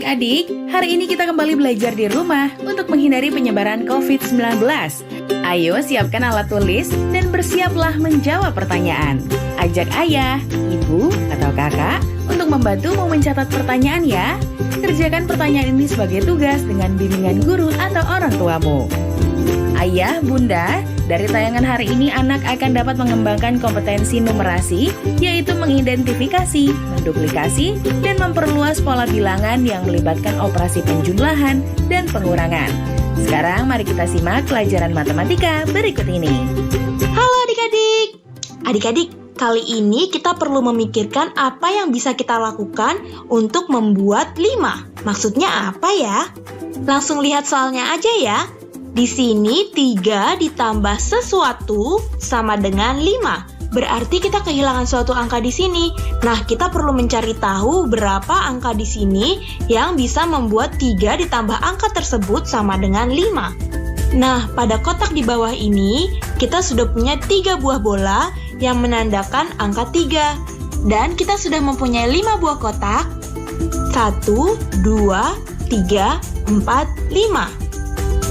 adik-adik, hari ini kita kembali belajar di rumah untuk menghindari penyebaran COVID-19. Ayo siapkan alat tulis dan bersiaplah menjawab pertanyaan. Ajak ayah, ibu, atau kakak untuk membantumu mencatat pertanyaan ya. Kerjakan pertanyaan ini sebagai tugas dengan bimbingan guru atau orang tuamu. Ayah, bunda, dari tayangan hari ini anak akan dapat mengembangkan kompetensi numerasi, yaitu mengidentifikasi, menduplikasi, dan memperluas pola bilangan yang melibatkan operasi penjumlahan dan pengurangan. Sekarang mari kita simak pelajaran matematika berikut ini. Halo adik-adik! Adik-adik, kali ini kita perlu memikirkan apa yang bisa kita lakukan untuk membuat 5. Maksudnya apa ya? Langsung lihat soalnya aja ya. Di sini 3 ditambah sesuatu sama dengan 5. Berarti kita kehilangan suatu angka di sini. Nah, kita perlu mencari tahu berapa angka di sini yang bisa membuat 3 ditambah angka tersebut sama dengan 5. Nah, pada kotak di bawah ini, kita sudah punya 3 buah bola yang menandakan angka 3. Dan kita sudah mempunyai 5 buah kotak. 1, 2, 3, 4, 5.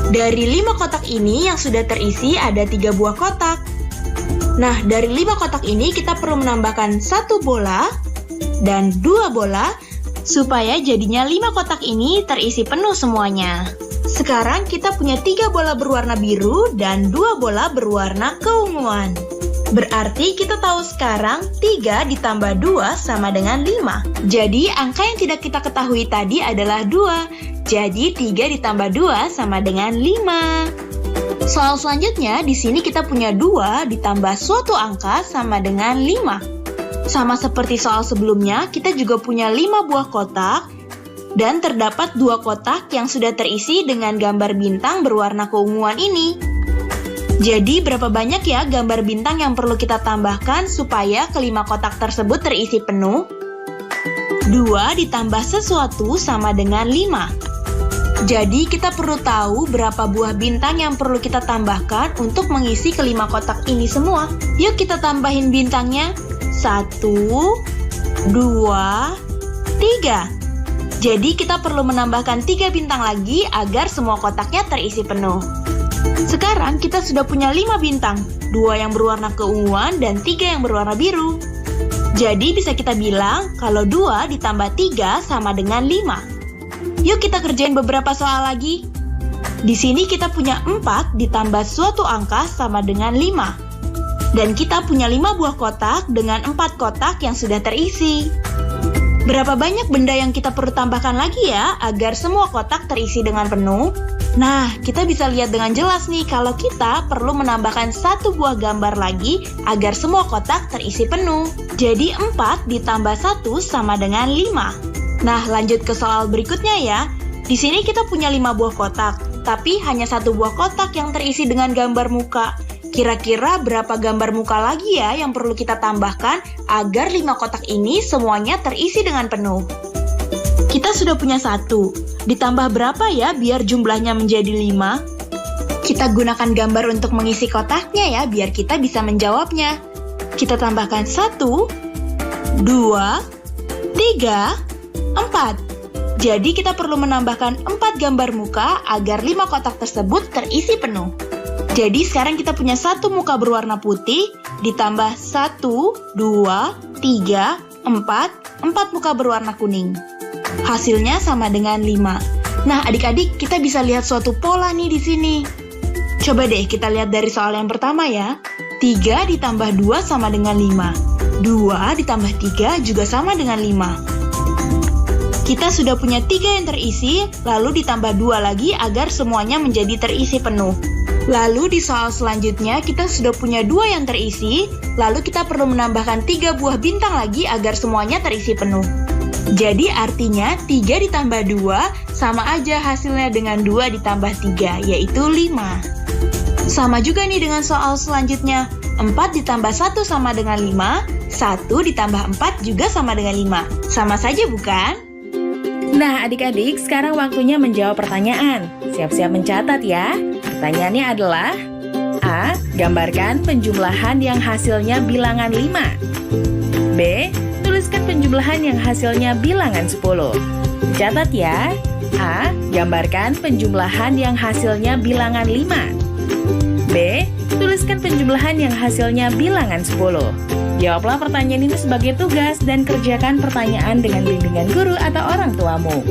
Dari 5 kotak ini yang sudah terisi ada 3 buah kotak. Nah, dari 5 kotak ini kita perlu menambahkan 1 bola dan 2 bola supaya jadinya 5 kotak ini terisi penuh semuanya. Sekarang kita punya 3 bola berwarna biru dan 2 bola berwarna keunguan. Berarti kita tahu sekarang 3 ditambah 2 sama dengan 5. Jadi angka yang tidak kita ketahui tadi adalah 2. Jadi 3 ditambah 2 sama dengan 5. Soal selanjutnya, di sini kita punya 2 ditambah suatu angka sama dengan 5. Sama seperti soal sebelumnya, kita juga punya 5 buah kotak dan terdapat 2 kotak yang sudah terisi dengan gambar bintang berwarna keunguan ini. Jadi berapa banyak ya gambar bintang yang perlu kita tambahkan supaya kelima kotak tersebut terisi penuh? 2 ditambah sesuatu sama dengan 5. Jadi kita perlu tahu berapa buah bintang yang perlu kita tambahkan untuk mengisi kelima kotak ini semua. Yuk kita tambahin bintangnya. 1, 2, 3. Jadi kita perlu menambahkan 3 bintang lagi agar semua kotaknya terisi penuh. Sekarang kita sudah punya 5 bintang, 2 yang berwarna keunguan dan 3 yang berwarna biru. Jadi bisa kita bilang kalau 2 ditambah 3 sama dengan 5. Yuk kita kerjain beberapa soal lagi. Di sini kita punya 4 ditambah suatu angka sama dengan 5. Dan kita punya 5 buah kotak dengan 4 kotak yang sudah terisi. Berapa banyak benda yang kita perlu tambahkan lagi ya agar semua kotak terisi dengan penuh? Nah, kita bisa lihat dengan jelas nih kalau kita perlu menambahkan 1 buah gambar lagi agar semua kotak terisi penuh. Jadi 4 ditambah 1 sama dengan 5. Nah, lanjut ke soal berikutnya ya. Di sini kita punya 5 buah kotak, tapi hanya 1 buah kotak yang terisi dengan gambar muka. Kira-kira berapa gambar muka lagi ya yang perlu kita tambahkan agar 5 kotak ini semuanya terisi dengan penuh? Kita sudah punya 1. Ditambah berapa ya biar jumlahnya menjadi 5? Kita gunakan gambar untuk mengisi kotaknya ya biar kita bisa menjawabnya. Kita tambahkan 1, 2, 3, 4. Jadi kita perlu menambahkan 4 gambar muka agar 5 kotak tersebut terisi penuh. Jadi sekarang kita punya 1 muka berwarna putih, ditambah 1, 2, 3, 4 muka berwarna kuning. Hasilnya sama dengan 5. Nah adik-adik, kita bisa lihat suatu pola nih di sini. Coba deh kita lihat dari soal yang pertama ya. 3 ditambah 2 sama dengan 5. 2 ditambah 3 juga sama dengan 5. Kita sudah punya 3 yang terisi, lalu ditambah 2 lagi agar semuanya menjadi terisi penuh. Lalu di soal selanjutnya kita sudah punya 2 yang terisi, lalu kita perlu menambahkan 3 buah bintang lagi agar semuanya terisi penuh. Jadi artinya 3 ditambah 2 sama aja hasilnya dengan 2 ditambah 3, yaitu 5. Sama juga nih dengan soal selanjutnya, 4 ditambah 1 sama dengan 5, 1 ditambah 4 juga sama dengan 5. Sama saja bukan? Nah adik-adik, sekarang waktunya menjawab pertanyaan. Siap-siap mencatat ya. Pertanyaannya adalah A. Gambarkan penjumlahan yang hasilnya bilangan 5. B. Tuliskan penjumlahan yang hasilnya bilangan 10. Catat ya. A. Gambarkan penjumlahan yang hasilnya bilangan 5. B. Tuliskan penjumlahan yang hasilnya bilangan 10. Jawablah pertanyaan ini sebagai tugas dan kerjakan pertanyaan dengan bimbingan guru atau orang tuamu.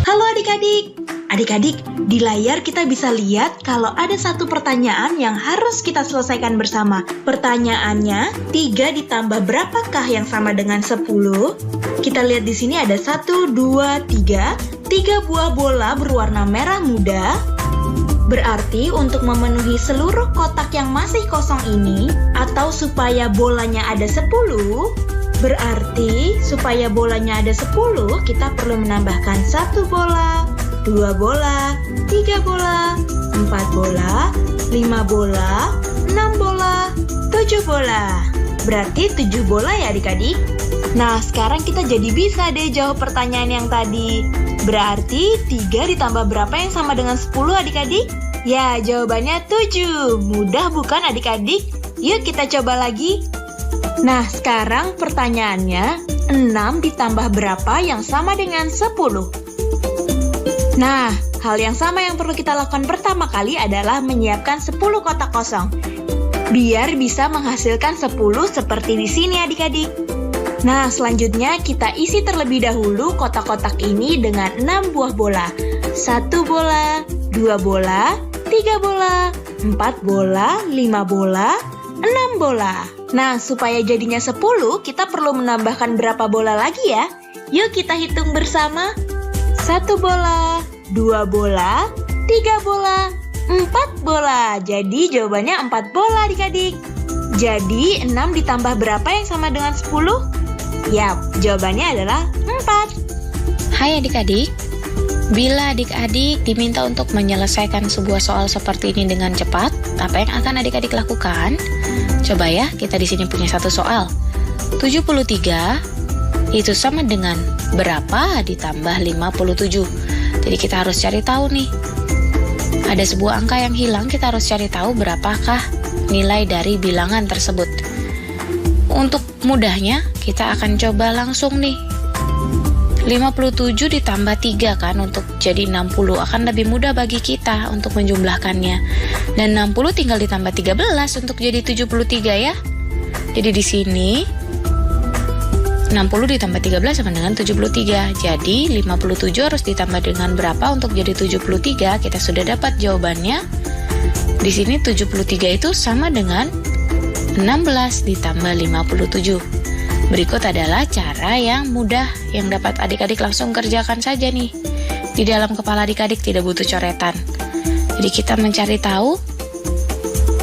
Halo adik-adik. Adik-adik, di layar kita bisa lihat kalau ada satu pertanyaan yang harus kita selesaikan bersama. Pertanyaannya, 3 ditambah berapakah yang sama dengan 10? Kita lihat di sini ada 1, 2, 3. 3 buah bola berwarna merah muda. Berarti untuk memenuhi seluruh kotak yang masih kosong ini, atau supaya bolanya ada 10, berarti supaya bolanya ada 10, kita perlu menambahkan 1 bola, 2 bola, 3 bola, 4 bola, 5 bola, 6 bola, 7 bola. Berarti 7 bola ya adik-adik? Nah, sekarang kita jadi bisa deh jawab pertanyaan yang tadi. Berarti 3 ditambah berapa yang sama dengan 10 adik-adik? Ya, jawabannya 7. Mudah bukan adik-adik? Yuk kita coba lagi. Nah, sekarang pertanyaannya, 6 ditambah berapa yang sama dengan 10? Nah, hal yang sama yang perlu kita lakukan pertama kali adalah menyiapkan 10 kotak kosong. Biar bisa menghasilkan 10 seperti di sini adik-adik. Nah, selanjutnya kita isi terlebih dahulu kotak-kotak ini dengan 6 buah bola. 1 bola, 2 bola, 3 bola, 4 bola, 5 bola, 6 bola. Nah, supaya jadinya 10, kita perlu menambahkan berapa bola lagi ya? Yuk kita hitung bersama. 1 bola, 2 bola, 3 bola, 4 bola. Jadi jawabannya 4 bola adik-adik. Jadi 6 ditambah berapa yang sama dengan 10? Yap, jawabannya adalah 4. Hai adik-adik, bila adik-adik diminta untuk menyelesaikan sebuah soal seperti ini dengan cepat, apa yang akan adik-adik lakukan? Coba ya, kita di sini punya satu soal. 73 itu sama dengan berapa ditambah 57. Jadi kita harus cari tahu nih. Ada sebuah angka yang hilang, kita harus cari tahu berapakah nilai dari bilangan tersebut. Untuk mudahnya, kita akan coba langsung nih. 57 ditambah 3 kan untuk jadi 60, akan lebih mudah bagi kita untuk menjumlahkannya. Dan 60 tinggal ditambah 13 untuk jadi 73 ya. Jadi di sini 60 ditambah 13 sama dengan 73. Jadi 57 harus ditambah dengan berapa untuk jadi 73? Kita sudah dapat jawabannya. Di sini 73 itu sama dengan 16 ditambah 57. Berikut adalah cara yang mudah yang dapat adik-adik langsung kerjakan saja nih. Di dalam kepala adik-adik tidak butuh coretan. Jadi kita mencari tahu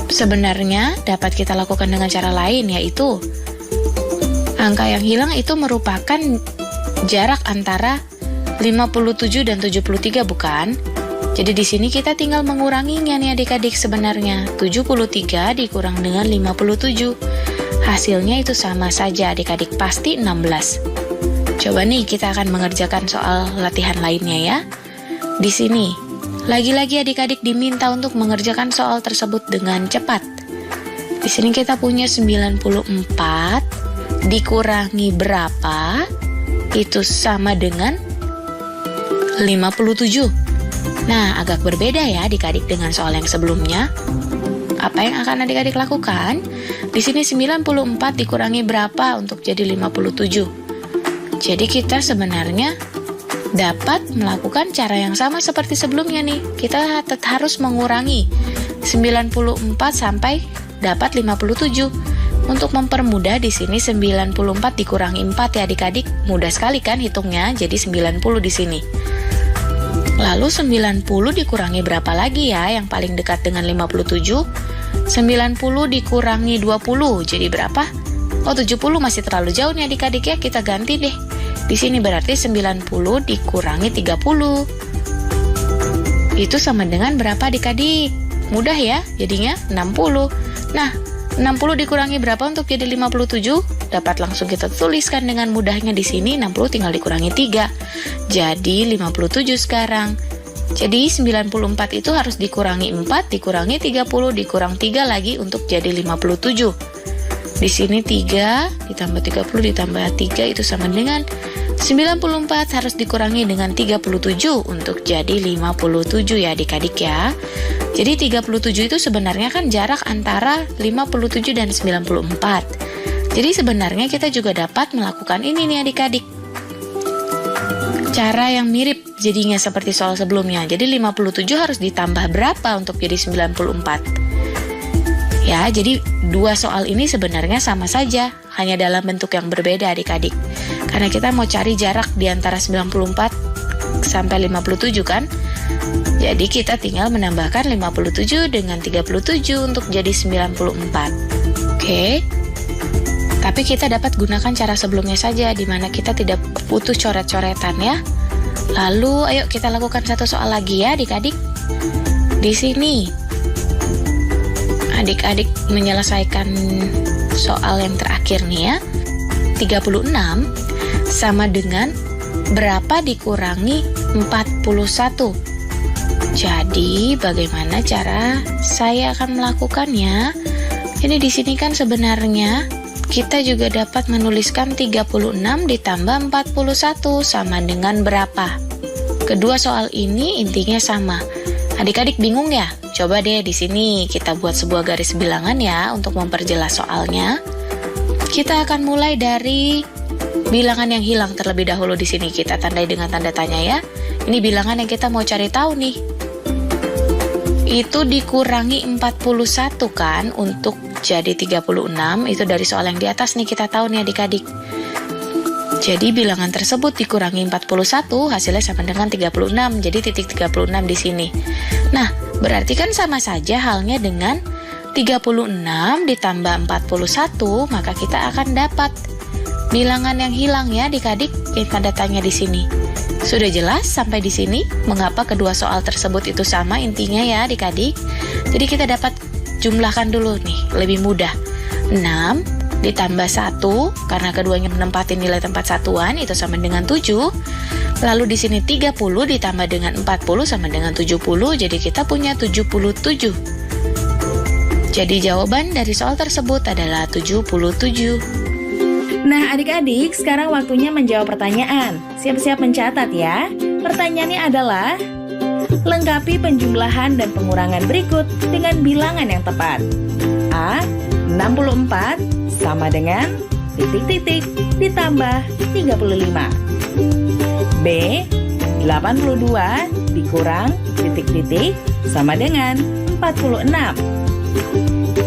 sebenarnya dapat kita lakukan dengan cara lain, yaitu angka yang hilang itu merupakan jarak antara 57 dan 73 bukan? Jadi di sini kita tinggal menguranginya nih adik-adik sebenarnya. 73 dikurang dengan 57. Hasilnya itu sama saja adik-adik, pasti 16. Coba nih kita akan mengerjakan soal latihan lainnya ya. Di sini, lagi-lagi adik-adik diminta untuk mengerjakan soal tersebut dengan cepat. Di sini kita punya 94 dikurangi berapa itu sama dengan 57. Nah, agak berbeda ya adik-adik dengan soal yang sebelumnya. Apa yang akan adik-adik lakukan? Di sini 94 dikurangi berapa untuk jadi 57. Jadi kita sebenarnya dapat melakukan cara yang sama seperti sebelumnya nih. Kita harus mengurangi 94 sampai dapat 57. Untuk mempermudah di sini 94 dikurangi 4 ya adik-adik. Mudah sekali kan hitungnya, jadi 90 di sini. Lalu 90 dikurangi berapa lagi ya yang paling dekat dengan 57? 90 dikurangi 20, jadi berapa? Oh, 70 masih terlalu jauh nih adik-adik ya, kita ganti deh. Di sini berarti 90 dikurangi 30. Itu sama dengan berapa adik-adik? Mudah ya, jadinya 60. Nah, 60 dikurangi berapa untuk jadi 57? Dapat langsung kita tuliskan dengan mudahnya di sini. 60 tinggal dikurangi 3. Jadi 57 sekarang. Jadi 94 itu harus dikurangi 4, dikurangi 30, dikurang 3 lagi untuk jadi 57. Di sini 3 ditambah 30 ditambah 3 itu sama dengan 94 harus dikurangi dengan 37 untuk jadi 57 ya adik-adik ya. Jadi 37 itu sebenarnya kan jarak antara 57 dan 94. Jadi sebenarnya kita juga dapat melakukan ini nih adik-adik. Cara yang mirip jadinya seperti soal sebelumnya. Jadi 57 harus ditambah berapa untuk jadi 94? Ya, jadi dua soal ini sebenarnya sama saja, hanya dalam bentuk yang berbeda adik-adik. Karena kita mau cari jarak di antara 94 sampai 57 kan? Jadi kita tinggal menambahkan 57 dengan 37 untuk jadi 94. Oke. Tapi kita dapat gunakan cara sebelumnya saja, di mana kita tidak butuh coret-coretan ya. Lalu ayo kita lakukan satu soal lagi ya adik-adik. Di sini adik-adik menyelesaikan soal yang terakhir nih ya. 36 sama dengan berapa dikurangi 41. Jadi bagaimana cara saya akan melakukannya? Ini di sini kan sebenarnya kita juga dapat menuliskan 36 ditambah 41 sama dengan berapa? Kedua soal ini intinya sama. Adik-adik bingung ya? Coba deh di sini kita buat sebuah garis bilangan ya untuk memperjelas soalnya. Kita akan mulai dari bilangan yang hilang terlebih dahulu di sini. Kita tandai dengan tanda tanya ya. Ini bilangan yang kita mau cari tahu nih. Itu dikurangi 41 kan untuk jadi 36. Itu dari soal yang di atas nih kita tahu nih adik-adik. Jadi bilangan tersebut dikurangi 41 hasilnya sama dengan 36. Jadi titik 36 di sini. Nah, berarti kan sama saja halnya dengan 36 ditambah 41, maka kita akan dapat bilangan yang hilang ya adik-adik yang tanda tanya di sini. Sudah jelas sampai di sini mengapa kedua soal tersebut itu sama intinya ya adik-adik. Jadi kita dapat jumlahkan dulu nih, lebih mudah. 6 ditambah 1 karena keduanya menempatin nilai tempat satuan itu sama dengan 7. Lalu di sini 30 ditambah dengan 40 sama dengan 70. Jadi kita punya 77. Jadi jawaban dari soal tersebut adalah 77. Nah adik-adik, sekarang waktunya menjawab pertanyaan. Siap-siap mencatat ya. Pertanyaannya adalah, lengkapi penjumlahan dan pengurangan berikut dengan bilangan yang tepat. A. 64 sama dengan titik-titik ditambah 35. B. 82 dikurang titik-titik sama dengan 46.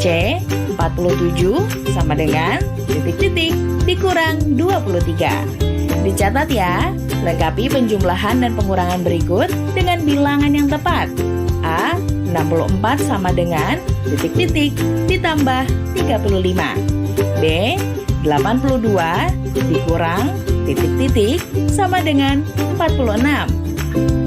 C. 47 sama dengan titik-titik dikurang 23. Dicatat ya, lengkapi penjumlahan dan pengurangan berikut dengan bilangan yang tepat. A. 64 sama dengan titik-titik ditambah 35. B. 82 dikurang titik-titik sama dengan 46.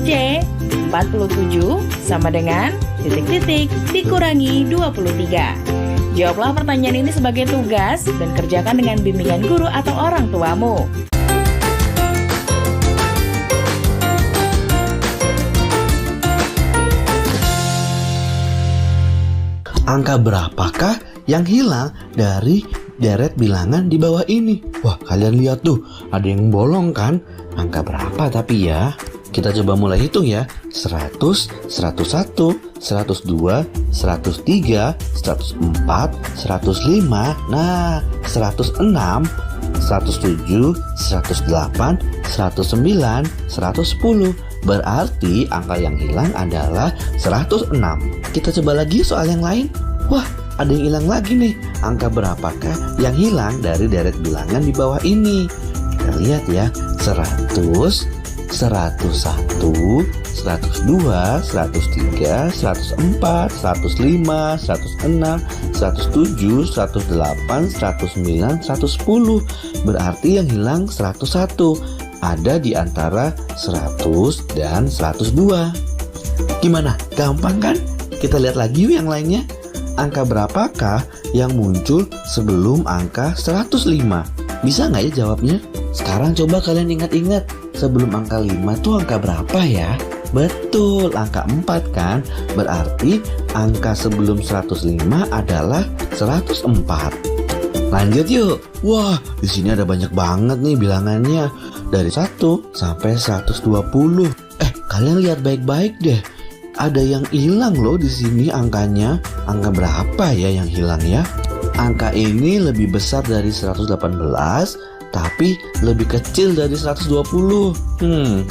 C. 47 sama dengan titik-titik dikurangi 23. Jawablah pertanyaan ini sebagai tugas dan kerjakan dengan bimbingan guru atau orang tuamu. Angka berapakah yang hilang dari deret bilangan di bawah ini? Wah, kalian lihat tuh, ada yang bolong kan? Angka berapa tapi ya? Kita coba mulai hitung ya. 100, 101, 102, 103, 104, 105, nah 106, 107, 108, 109, 110. Berarti angka yang hilang adalah 106. Kita coba lagi soal yang lain. Wah, ada yang hilang lagi nih. Angka berapakah yang hilang dari deret bilangan di bawah ini? Kita lihat ya. 100, 101, 102, 103, 104, 105, 106, 107, 108, 109, 110. Berarti yang hilang 101. Ada di antara 100 dan 102. Gimana? Gampang kan? Kita lihat lagi yuk yang lainnya. Angka berapakah yang muncul sebelum angka 105? Bisa nggak ya jawabnya? Sekarang coba kalian ingat-ingat. Sebelum angka 5 tuh angka berapa ya? Betul, angka 4 kan? Berarti angka sebelum 105 adalah 104. Lanjut yuk. Wah, di sini ada banyak banget nih bilangannya. Dari 1 sampai 120. Kalian lihat baik-baik deh. Ada yang hilang loh di sini angkanya. Angka berapa ya yang hilang ya? Angka ini lebih besar dari 118, tapi lebih kecil dari 120.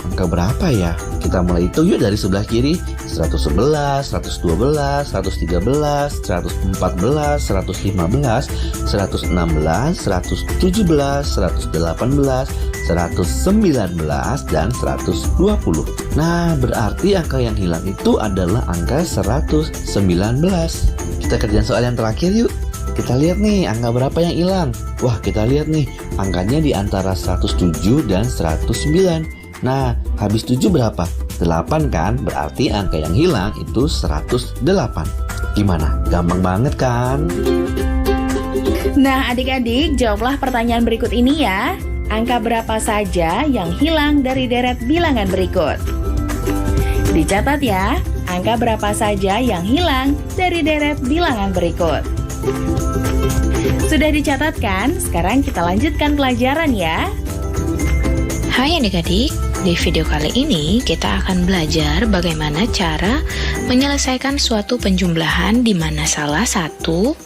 Angka berapa ya? Kita mulai hitung yuk dari sebelah kiri. 111, 112, 113, 114, 115, 116, 117, 118, 119, dan 120. Nah, berarti angka yang hilang itu adalah angka 119. Kita kerjain soal yang terakhir yuk. Kita lihat nih angka berapa yang hilang. Wah, kita lihat nih angkanya di antara 107 dan 109. Nah, habis 7 berapa? 8 kan? Berarti angka yang hilang itu 108. Gimana? Gampang banget kan? Nah, adik-adik, jawablah pertanyaan berikut ini ya. Angka berapa saja yang hilang dari deret bilangan berikut? Dicatat ya, angka berapa saja yang hilang dari deret bilangan berikut. Sudah dicatat kan? Sekarang kita lanjutkan pelajaran ya. Hai adik-adik, di video kali ini kita akan belajar bagaimana cara menyelesaikan suatu penjumlahan di mana salah satu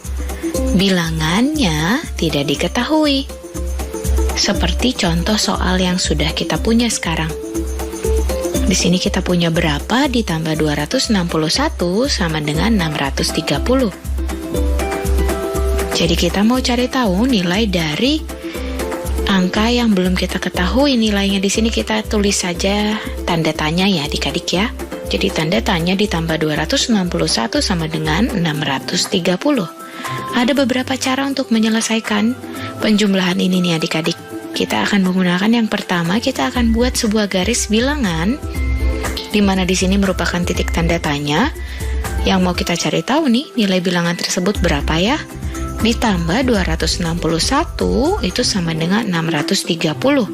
bilangannya tidak diketahui. Seperti contoh soal yang sudah kita punya sekarang. Di sini kita punya berapa ditambah 261 sama dengan 630. Jadi kita mau cari tahu nilai dari angka yang belum kita ketahui nilainya. Di sini kita tulis saja tanda tanya ya adik-adik ya. Jadi tanda tanya ditambah 261 sama dengan 630. Ada beberapa cara untuk menyelesaikan penjumlahan ini nih adik-adik. Kita akan menggunakan yang pertama, kita akan buat sebuah garis bilangan di mana di sini merupakan titik tanda tanya. Yang mau kita cari tahu nih nilai bilangan tersebut berapa ya? Ditambah 261 itu sama dengan 630.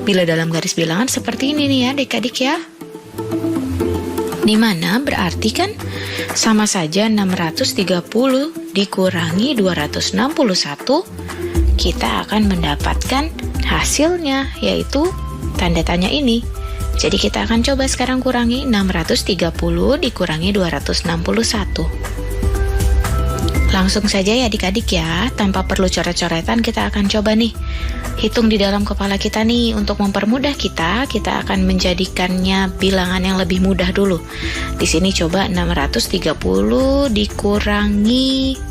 Bila dalam garis bilangan seperti ini nih ya adik-adik ya. Dimana berarti kan sama saja 630 dikurangi 261, kita akan mendapatkan hasilnya yaitu tanda tanya ini. Jadi kita akan coba sekarang kurangi 630 dikurangi 261. Langsung saja ya adik-adik ya, tanpa perlu coret-coretan kita akan coba nih hitung di dalam kepala kita nih. Untuk mempermudah kita akan menjadikannya bilangan yang lebih mudah dulu. Di sini coba 630 dikurangi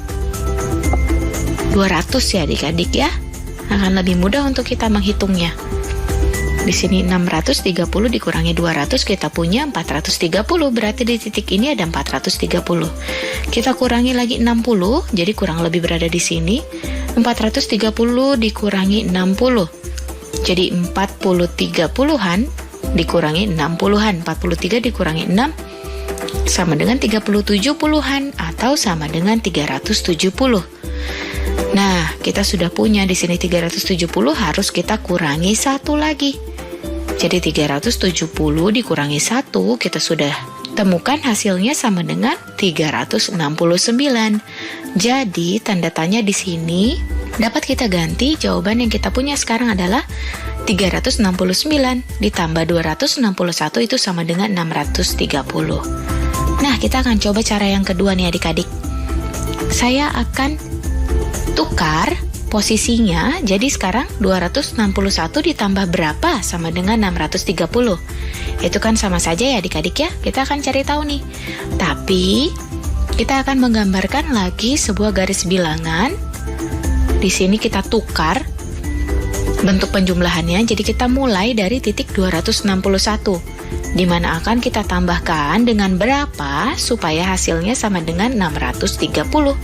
200 ya adik-adik ya. Akan lebih mudah untuk kita menghitungnya. Di sini 630 dikurangi 200 kita punya 430, berarti di titik ini ada 430. Kita kurangi lagi 60, jadi kurang lebih berada di sini. 430 dikurangi 60. Jadi 40/30-an dikurangi 60-an. 43 dikurangi 6 sama dengan 37-an atau sama dengan 370. Nah, kita sudah punya di sini 370, harus kita kurangi 1 lagi. Jadi 370 dikurangi 1, kita sudah temukan hasilnya sama dengan 369. Jadi tanda tanya di sini dapat kita ganti, jawaban yang kita punya sekarang adalah 369 ditambah 261 itu sama dengan 630. Nah, kita akan coba cara yang kedua nih adik-adik. Saya akan tukar posisinya, jadi sekarang 261 ditambah berapa sama dengan 630. Itu kan sama saja ya adik-adik ya. Kita akan cari tahu nih. Tapi kita akan menggambarkan lagi sebuah garis bilangan. Di sini kita tukar bentuk penjumlahannya. Jadi kita mulai dari titik 261, di mana akan kita tambahkan dengan berapa supaya hasilnya sama dengan 630.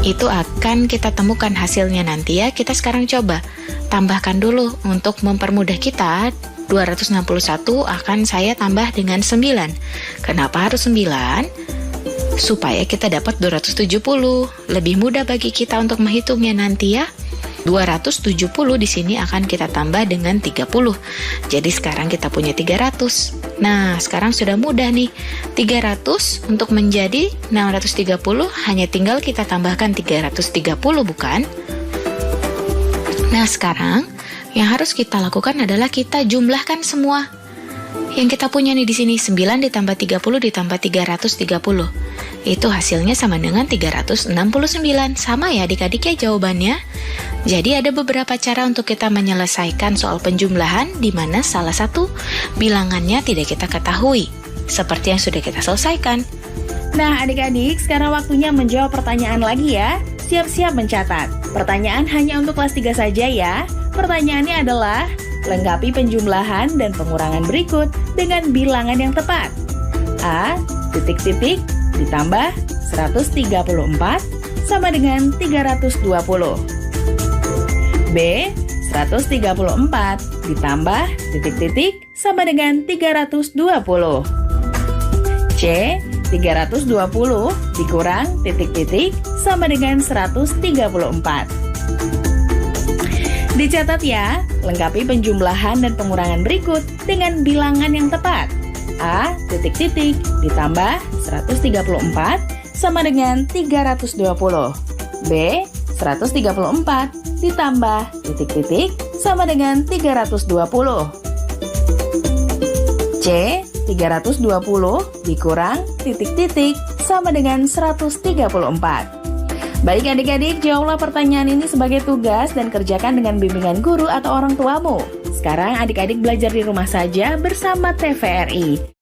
Itu akan kita temukan hasilnya nanti ya. Kita sekarang coba tambahkan dulu untuk mempermudah kita. 261 akan saya tambah dengan 9. Kenapa harus 9? Supaya kita dapat 270. Lebih mudah bagi kita untuk menghitungnya nanti ya. 270 di sini akan kita tambah dengan 30. Jadi sekarang kita punya 300. Nah, sekarang sudah mudah nih. 300 untuk menjadi 630 hanya tinggal kita tambahkan 330, bukan? Nah, sekarang yang harus kita lakukan adalah kita jumlahkan semua. Yang kita punya nih di sini 9 ditambah 30 ditambah 330. Itu hasilnya sama dengan 369. Sama ya adik-adik ya jawabannya. Jadi ada beberapa cara untuk kita menyelesaikan soal penjumlahan di mana salah satu bilangannya tidak kita ketahui. Seperti yang sudah kita selesaikan. Nah adik-adik, sekarang waktunya menjawab pertanyaan lagi ya. Siap-siap mencatat. Pertanyaan hanya untuk kelas 3 saja ya. Pertanyaannya adalah, lengkapi penjumlahan dan pengurangan berikut dengan bilangan yang tepat. A, titik-titik, ditambah 134 sama dengan 320. B, 134 ditambah titik-titik sama dengan 320. C, 320 dikurang titik-titik sama dengan 134. Dicatat ya, lengkapi penjumlahan dan pengurangan berikut dengan bilangan yang tepat. A, titik-titik, ditambah 134 sama dengan 320. B, 134 ditambah titik-titik sama dengan 320. C, 320 dikurang titik-titik sama dengan 134. Baik adik-adik, jawablah pertanyaan ini sebagai tugas dan kerjakan dengan bimbingan guru atau orang tuamu. Sekarang adik-adik belajar di rumah saja bersama TVRI.